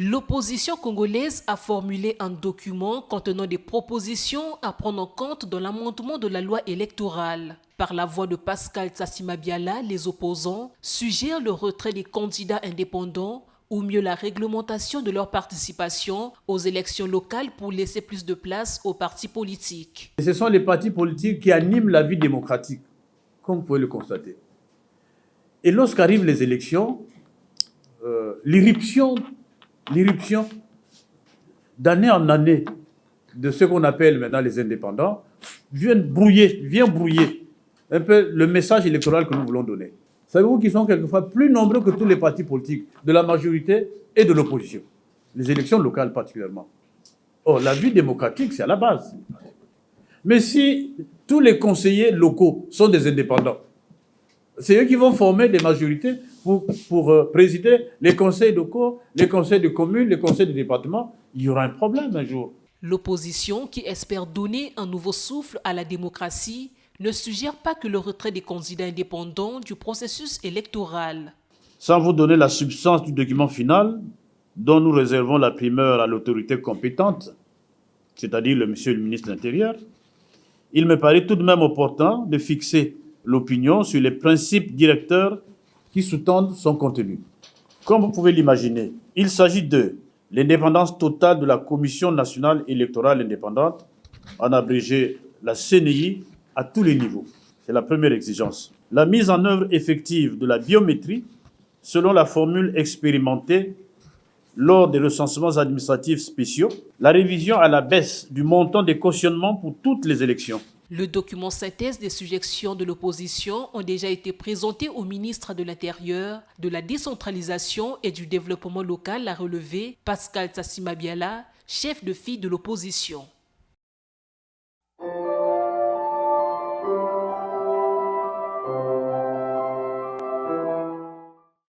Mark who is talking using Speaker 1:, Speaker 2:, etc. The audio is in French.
Speaker 1: L'opposition congolaise a formulé un document contenant des propositions à prendre en compte dans l'amendement de la loi électorale. Par la voix de Pascal Tsassima Biala, les opposants suggèrent le retrait des candidats indépendants ou mieux la réglementation de leur participation aux élections locales pour laisser plus de place aux partis politiques.
Speaker 2: Ce sont les partis politiques qui animent la vie démocratique, comme vous pouvez le constater. Et lorsqu'arrivent les élections, l'irruption d'année en année de ce qu'on appelle maintenant les indépendants vient brouiller un peu le message électoral que nous voulons donner. Savez-vous qu'ils sont quelquefois plus nombreux que tous les partis politiques de la majorité et de l'opposition, les élections locales particulièrement. Or, la vie démocratique, c'est à la base. Mais si tous les conseillers locaux sont des indépendants, c'est eux qui vont former des majorités pour présider les conseils locaux, les conseils de communes, les conseils de département. Il y aura un problème un jour.
Speaker 1: L'opposition, qui espère donner un nouveau souffle à la démocratie, ne suggère pas que le retrait des candidats indépendants du processus électoral.
Speaker 2: Sans vous donner la substance du document final, dont nous réservons la primeur à l'autorité compétente, c'est-à-dire le monsieur le ministre de l'Intérieur, il me paraît tout de même opportun de fixer l'opinion sur les principes directeurs qui sous-tendent son contenu. Comme vous pouvez l'imaginer, il s'agit de l'indépendance totale de la Commission nationale électorale indépendante, en abrégé la CNI, à tous les niveaux. C'est la première exigence. La mise en œuvre effective de la biométrie, selon la formule expérimentée lors des recensements administratifs spéciaux, la révision à la baisse du montant des cautionnements pour toutes les élections.
Speaker 1: Le document synthèse des suggestions de l'opposition ont déjà été présentés au ministre de l'Intérieur, de la décentralisation et du développement local, a relevé Pascal Tsassima Biala, chef de file de l'opposition.